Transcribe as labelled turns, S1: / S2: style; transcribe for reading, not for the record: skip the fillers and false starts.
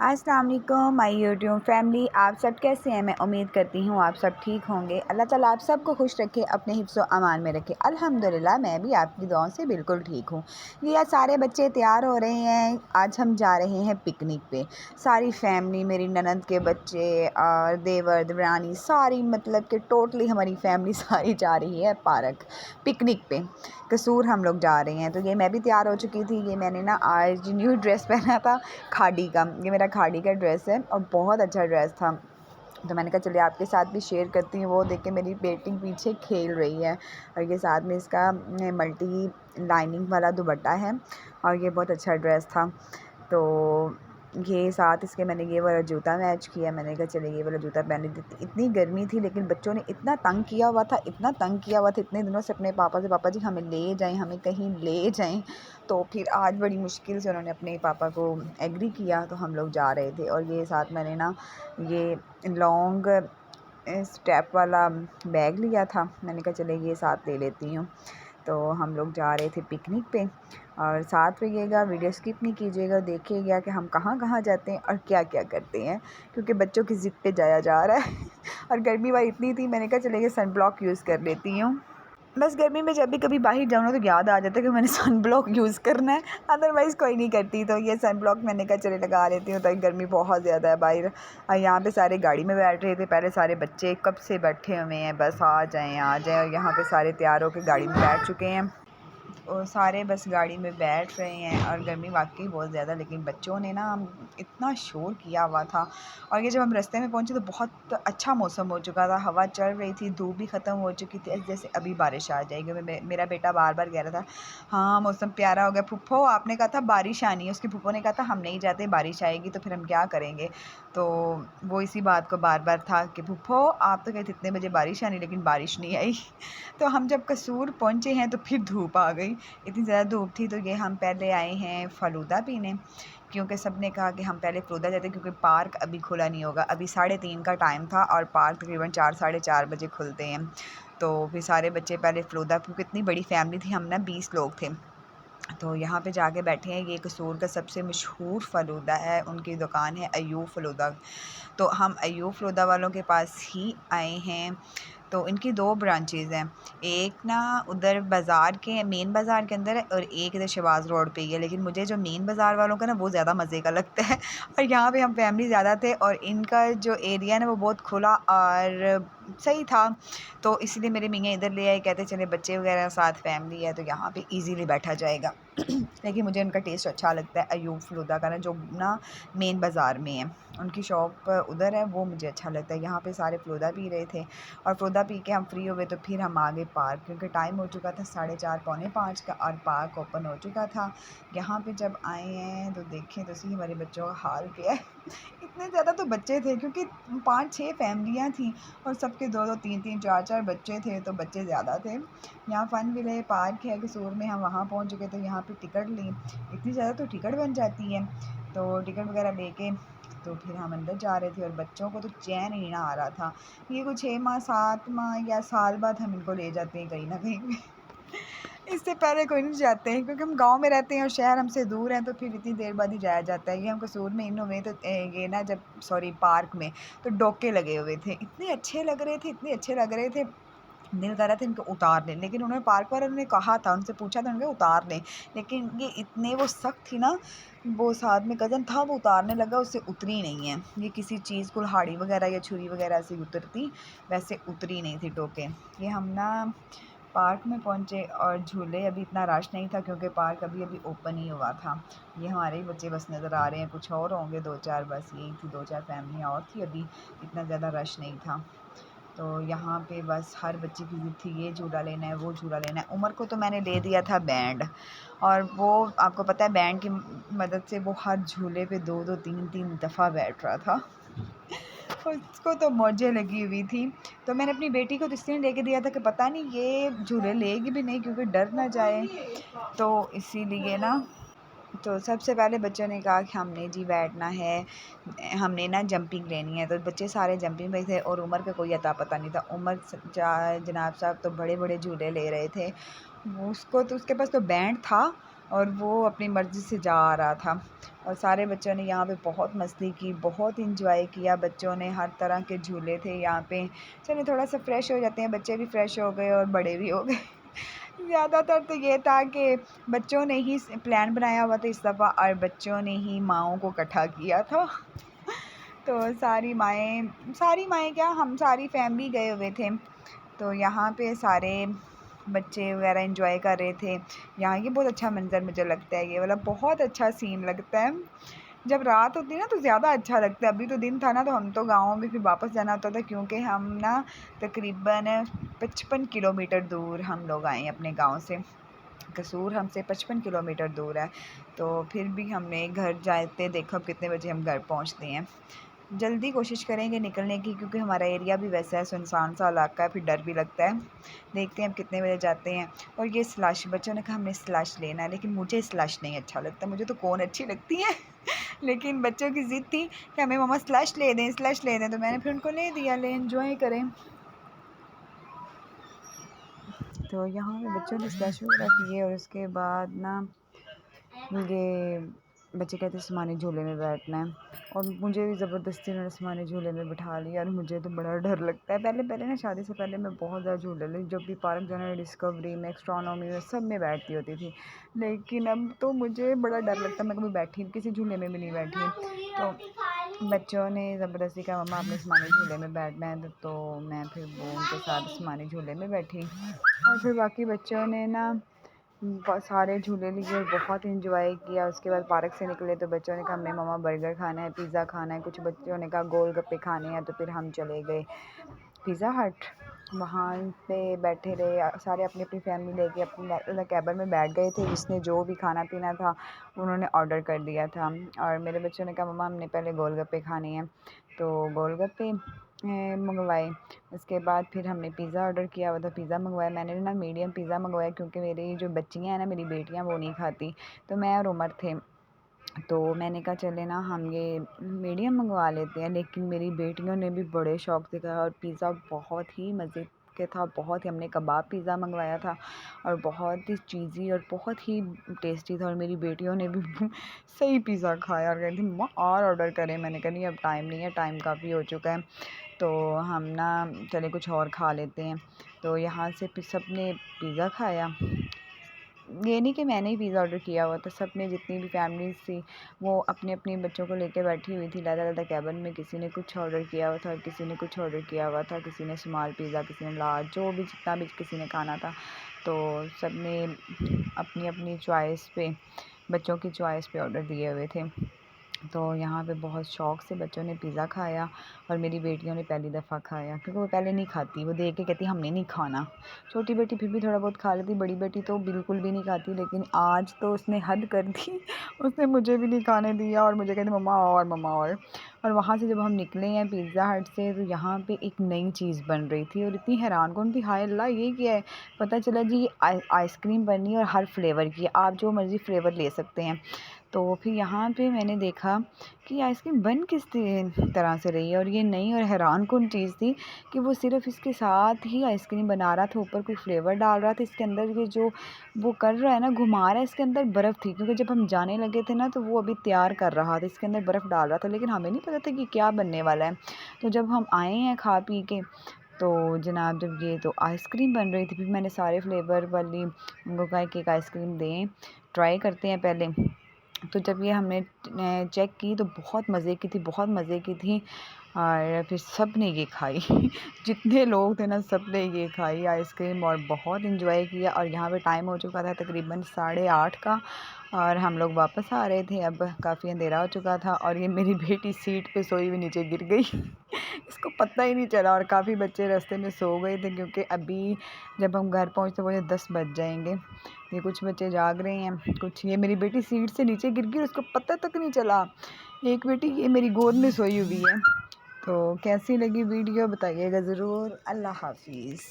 S1: अस्सलाम वालेकुम my YouTube family, आप सब कैसे हैं। मैं उम्मीद करती हूँ आप सब ठीक होंगे। अल्लाह ताला आप सबको खुश रखे, अपने हिफ्ज़ व अमान में रखे। अल्हम्दुलिल्लाह मैं भी आपकी दुआओं से बिल्कुल ठीक हूँ। ये आज सारे बच्चे तैयार हो रहे हैं, आज हम जा रहे हैं पिकनिक पे। सारी फैमिली, मेरी ननद के बच्चे और देवर देवरानी, सारी मतलब कि टोटली हमारी फैमिली सारी जा रही है पार्क पिकनिक पे। कसूर हम लोग जा रहे हैं। तो ये मैं भी तैयार हो चुकी थी। ये मैंने ना आज न्यू ड्रेस पहना था खादी का। ये मेरा खादी का ड्रेस है और बहुत अच्छा ड्रेस था। तो मैंने कहा चलिए आपके साथ भी शेयर करती हूँ। वो देख के मेरी बेटी पीछे खेल रही है और ये साथ में इसका मल्टी लाइनिंग वाला दुपट्टा है और ये बहुत अच्छा ड्रेस था। तो ये साथ इसके मैंने ये वाला जूता मैच किया। मैंने कहा चलिए ये वाला जूता पहन लेती। इतनी गर्मी थी लेकिन बच्चों ने इतना तंग किया हुआ था, इतना तंग किया हुआ था इतने दिनों से अपने पापा से, पापा जी हमें ले जाएं, हमें कहीं ले जाएं। तो फिर आज बड़ी मुश्किल से उन्होंने अपने पापा को एग्री किया तो हम लोग जा रहे थे। और ये साथ मैंने ना ये लॉन्ग स्टेप वाला बैग लिया था। मैंने कहा चले ये साथ ले लेती हूँ। तो हम लोग जा रहे थे पिकनिक पे और साथ रहिएगा, वीडियो स्किप नहीं कीजिएगा, देखिएगा कि हम कहाँ कहाँ जाते हैं और क्या क्या करते हैं, क्योंकि बच्चों की ज़िद पे जाया जा रहा है और गर्मी भाई इतनी थी, मैंने कहा चलिए सन ब्लॉक यूज़ कर लेती हूँ। बस गर्मी में जब भी कभी बाहर जाऊँ ना तो याद आ जाता है कि मैंने सन ब्लॉक यूज़ करना है, अदरवाइज़ कोई नहीं करती। तो ये सन ब्लॉक मैंने कहा चले लगा लेती हूँ। तो गर्मी बहुत ज़्यादा है बाहर। यहाँ पे सारे गाड़ी में बैठ रहे थे, पहले सारे बच्चे कब से बैठे हुए हैं, बस आ जाएँ आ जाएँ। और यहाँ पे सारे तैयार होकर गाड़ी में बैठ चुके हैं और सारे बस गाड़ी में बैठ रहे हैं। और गर्मी वाकई बहुत ज़्यादा, लेकिन बच्चों ने ना इतना शोर किया हुआ था। और ये जब हम रास्ते में पहुंचे तो बहुत अच्छा मौसम हो चुका था, हवा चल रही थी, धूप भी ख़त्म हो चुकी थी, जैसे अभी बारिश आ जाएगी। मेरा बेटा बार बार कह रहा था हाँ मौसम प्यारा हो गया, फुप्पो आपने कहा था बारिश आनी है। उसकी फुप्पो ने कहा था हम नहीं जाते, बारिश आएगी तो फिर हम क्या करेंगे। तो वो इसी बात को बार बार था कि फुप्पो आप तो कहते इतने बजे बारिश आनी, लेकिन बारिश नहीं आई तो हम जब कसूर पहुँचे हैं तो फिर धूप आ गई, इतनी ज़्यादा धूप थी। तो ये हम पहले आए हैं फ़लूदा पीने, क्योंकि सब ने कहा कि हम पहले फ़लूदा जाते हैं, क्योंकि पार्क अभी खुला नहीं होगा। अभी 3:30 का टाइम था और पार्क तकरीबन 4 साढ़े 4 बजे खुलते हैं। तो फिर सारे बच्चे पहले फ़लूदा, क्योंकि इतनी बड़ी फैमिली थी, हम ना 20 लोग थे। तो यहाँ पे जाके बैठे हैं। ये कसूर का सबसे मशहूर फ़लूदा है, उनकी दुकान है अयूब फ़लूदा। तो हम अयूब फ़लूदा वालों के पास ही आए हैं। तो इनकी 2 ब्रांचेज़ हैं, एक ना उधर बाज़ार के मेन बाज़ार के अंदर है और एक इधर शहबाज रोड पे ही है। लेकिन मुझे जो मेन बाज़ार वालों का ना वो ज़्यादा मज़े का लगता है और यहाँ पे हम फैमिली ज़्यादा थे और इनका जो एरिया है ना वो बहुत खुला और सही था। तो इसलिए मेरे मियाँ इधर ले आए, कहते चले बच्चे वगैरह साथ फैमिली है तो यहाँ पे इजीली बैठा जाएगा लेकिन मुझे उनका टेस्ट अच्छा लगता है अयूब फ़लूदा का ना, जो ना मेन बाज़ार में है, उनकी शॉप उधर है, वो मुझे अच्छा लगता है। यहाँ पे सारे फ़लूदा पी रहे थे और फ़लूदा पी के हम फ्री हो गए। तो फिर हम आ गए पार्क, क्योंकि टाइम हो चुका था 4:30 पौने 5 का और पार्क ओपन हो चुका था। यहाँ पे जब आए हैं तो देखें तो सही हमारे बच्चों का हाल क्या है इतने ज़्यादा तो बच्चे थे, क्योंकि 5-6 फैमिलियाँ थी और सबके 2-2 3-3 4-4 बच्चे थे, तो बच्चे ज़्यादा थे। यहाँ फ़न विले पार्क है कसूर में, हम वहाँ पहुँच चुके। तो यहाँ पे टिकट ली, इतनी ज़्यादा तो टिकट बन जाती है। तो टिकट वगैरह लेके तो फिर हम अंदर जा रहे थे और बच्चों को तो चैन ही ना आ रहा था। ये कुछ 6 माह 7 माह या साल बाद हम इनको ले जाते हैं कहीं ना कहीं पे इससे पहले कोई नहीं जाते हैं, क्योंकि हम गांव में रहते हैं और शहर हमसे दूर हैं, तो फिर इतनी देर बाद ही जाया जाता है। ये हम कसूर में इन हुए तो ये ना जब सॉरी पार्क में तो डोके लगे हुए थे, इतने अच्छे लग रहे थे, इतने अच्छे लग रहे थे, दिल कर रहा था इनको उतार दें। लेकिन उन्होंने पार्क वालों ने कहा था, उनसे पूछा था, उन्होंने उतार दें, लेकिन ये इतने वो सख्त थी ना, वो साथ में कज़न था वो उतारने लगा, उससे उतरी नहीं है। ये किसी चीज़ कुल्हाड़ी वगैरह या छुरी वगैरह से उतरती, वैसे उतरी नहीं थी टोके। ये हम ना पार्क में पहुँचे और झूले अभी इतना रश नहीं था, क्योंकि पार्क अभी अभी ओपन ही हुआ था। ये हमारे ही बच्चे बस नज़र आ रहे हैं, कुछ और होंगे 2-4, बस यही थी 2-4 फैमिलियाँ और थी, अभी इतना ज़्यादा रश नहीं था। तो यहाँ पे बस हर बच्चे की ज़िद थी, ये झूला लेना है, वो झूला लेना है। उमर को तो मैंने ले दिया था बैंड, और वो आपको पता है बैंड की मदद से वो हर झूले पे 2-2 3-3 दफ़ा बैठ रहा था उसको तो मौजें लगी हुई थी। तो मैंने अपनी बेटी को तो इसलिए लेके दिया था कि पता नहीं ये झूले लेगी भी नहीं, क्योंकि डर ना जाए, तो इसीलिए ना। तो सबसे पहले बच्चों ने कहा कि हमने जी बैठना है, हमने ना जंपिंग लेनी है। तो बच्चे सारे जंपिंग पे थे और उमर का कोई अता पता नहीं था। उमर जनाब साहब तो बड़े बड़े झूले ले रहे थे, उसको तो उसके पास तो बैंड था और वो अपनी मर्ज़ी से जा रहा था। और सारे बच्चों ने यहाँ पे बहुत मस्ती की, बहुत एंजॉय किया बच्चों ने। हर तरह के झूले थे यहाँ पे। चलिए थोड़ा-सा फ्रेश हो जाते हैं, बच्चे भी फ्रेश हो गए और बड़े भी हो गए। ज़्यादातर तो ये था कि बच्चों ने ही प्लान बनाया हुआ था इस दफ़ा, और बच्चों ने ही माँओं को इकट्ठा किया था। तो सारी माएँ क्या, हम सारी फैमिली गए हुए थे। तो यहाँ पे सारे बच्चे वगैरह एंजॉय कर रहे थे। यहाँ ये बहुत अच्छा मंज़र मुझे लगता है, ये वाला बहुत अच्छा सीन लगता है। जब रात होती है ना तो ज़्यादा अच्छा लगता है। अभी तो दिन था ना, तो हम तो गाँव में फिर वापस जाना होता था, क्योंकि हम ना तकरीबन 55 किलोमीटर दूर हम लोग आए हैं अपने गाँव से। कसूर हमसे 55 किलोमीटर दूर है। तो फिर भी हमने घर जाते देखा अब कितने बजे हम घर पहुँचते हैं। जल्दी कोशिश करेंगे निकलने की, क्योंकि हमारा एरिया भी वैसा है, सुनसान सा इलाका है, फिर डर भी लगता है। देखते हैं अब कितने बजे जाते हैं। और ये स्लश, बच्चों ने कहा हमने स्लश लेना है, लेकिन मुझे स्लश नहीं अच्छा लगता, मुझे तो कोन अच्छी लगती है। लेकिन बच्चों की ज़िद थी कि हमें मम्मा स्लश ले दें, स्लश ले दें, तो मैंने फिर उनको ले दिया, ले एंजॉय करें। तो यहाँ पे बच्चों ने स्लश वगैरह पिए, और उसके बाद ना ये बच्चे कहते आसमानी झूले में बैठना है, और मुझे भी ज़बरदस्ती उन्होंने आसमानी झूले में बिठा लिया, और मुझे तो बड़ा डर लगता है। पहले पहले ना, शादी से पहले मैं बहुत ज़्यादा झूले ली, जब भी पार्क जाना, डिस्कवरी में, एस्ट्रोनॉमी में, सब में बैठती होती थी। लेकिन अब तो मुझे बड़ा डर लगता है, मैं कभी बैठी किसी झूले में भी नहीं बैठी। तो बच्चों ने ज़बरदस्ती कहा मम्मा आपने आसमानी झूले में बैठना है, तो मैं फिर वो उनके साथ आसमानी झूले में बैठी। और फिर बाकी बच्चों ने ना सारे झूले लिए और बहुत एंजॉय किया। उसके बाद पार्क से निकले तो बच्चों ने कहा हमें मम्मा बर्गर खाना है, पिज़्ज़ा खाना है, कुछ बच्चों ने कहा गोलगप्पे खाने हैं, तो फिर हम चले गए पिज़्ज़ा हट। वहाँ पे बैठे रहे, सारे अपनी अपनी फैमिली लेके अपनी कैबिन में बैठ गए थे। जिसने जो भी खाना पीना था उन्होंने ऑर्डर कर दिया था, और मेरे बच्चों ने कहा मम्मा हमने पहले गोलगप्पे खाने हैं, तो गोलगप्पे मंगवाए। उसके बाद फिर हमने पिज़्ज़ा ऑर्डर किया हुआ था, पिज़्ज़ा मंगवाया। मैंने ना मीडियम पिज़्ज़ा मंगवाया, क्योंकि मेरी जो बच्चियाँ हैं ना, मेरी बेटियाँ, वो नहीं खाती, तो मैं और उमर थे। तो मैंने कहा चले ना हम ये मीडियम मंगवा लेते हैं। लेकिन मेरी बेटियों ने भी बड़े शौक से खाया, और पिज़्ज़ा बहुत ही मज़े के था, बहुत ही। हमने कबाब पिज़्ज़ा मंगवाया था, और बहुत ही चीज़ी और बहुत ही टेस्टी था, और मेरी बेटियों ने भी सही पिज़्ज़ा खाया, और कहती मम्मा और ऑर्डर करें। मैंने कहा नहीं अब टाइम नहीं है, टाइम काफ़ी हो चुका है, तो हम ना चले कुछ और खा लेते हैं। तो यहाँ से फिर सब ने पिज़्ज़ा खाया। ये नहीं कि मैंने ही पिज़्ज़ा ऑर्डर किया हुआ था, सब ने, जितनी भी फैमिलीज़ थी वो अपने अपने बच्चों को लेके बैठी हुई थी अलग-अलग कैबिन में। किसी ने कुछ ऑर्डर किया हुआ था, किसी ने कुछ ऑर्डर किया हुआ था, किसी ने स्मॉल पिज़्ज़ा, किसी ने लार्ज, जो भी जितना भी किसी ने खाना था। तो सब ने अपनी अपनी चॉइस पे, बच्चों की चॉइस पे ऑर्डर दिए हुए थे। तो यहाँ पे बहुत शौक़ से बच्चों ने पिज़्ज़ा खाया, और मेरी बेटियों ने पहली दफ़ा खाया, क्योंकि वो पहले नहीं खाती, वो देख के कहती हमने नहीं खाना। छोटी बेटी फिर भी थोड़ा बहुत खा लेती, बड़ी बेटी तो बिल्कुल भी नहीं खाती। लेकिन आज तो उसने हद कर दी, उसने मुझे भी नहीं खाने दिया, और मुझे कहती मम्मा और, मम्मा और। और वहाँ से जब हम निकले हैं पिज़्ज़ा हट से, तो यहाँ पे एक नई चीज़ बन रही थी, और इतनी हैरानकुन थी, हाय अल्लाह ये क्या है। पता चला जी ये आइसक्रीम बनी है, और हर फ्लेवर की है, आप जो मर्ज़ी फ्लेवर ले सकते हैं। तो फिर यहाँ पे मैंने देखा कि आइसक्रीम बन किस तरह से रही है, और ये नई और हैरानकुन चीज़ थी कि वो सिर्फ़ इसके साथ ही आइसक्रीम बना रहा था, ऊपर कोई फ्लेवर डाल रहा था। इसके अंदर ये जो वो कर रहा है ना, घुमा रहा है, इसके अंदर बर्फ़ थी, क्योंकि जब हम जाने लगे थे ना, तो वो अभी तैयार कर रहा था, इसके अंदर बर्फ़ डाल रहा था, लेकिन हमें नहीं पता था कि क्या बनने वाला है। तो जब हम आए हैं खा पी के, तो जनाब जब ये तो आइसक्रीम बन रही थी, फिर मैंने सारे फ्लेवर वाली उनको कहा कि एक आइसक्रीम दें, ट्राई करते हैं पहले। तो जब ये हमने चेक की तो बहुत मज़े की थी, बहुत मज़े की थी, और फिर सब ने ये खाई। जितने लोग थे ना, सब ने ये खाई आइसक्रीम, और बहुत एंजॉय किया। और यहाँ पे टाइम हो चुका था तकरीबन 8:30 का, और हम लोग वापस आ रहे थे, अब काफ़ी अंधेरा हो चुका था। और ये मेरी बेटी सीट पे सोई हुई नीचे गिर गई। इसको पता ही नहीं चला, और काफ़ी बच्चे रास्ते में सो गए थे, क्योंकि अभी जब हम घर पहुँचते मुझे 10 बज जाएंगे। ये कुछ बच्चे जाग रहे हैं, कुछ। ये मेरी बेटी सीट से नीचे गिर गई, उसको पता तक नहीं चला। एक बेटी ये मेरी गोद में सोई हुई है। तो कैसी लगी वीडियो बताइएगा ज़रूर। अल्लाह हाफ़िज़।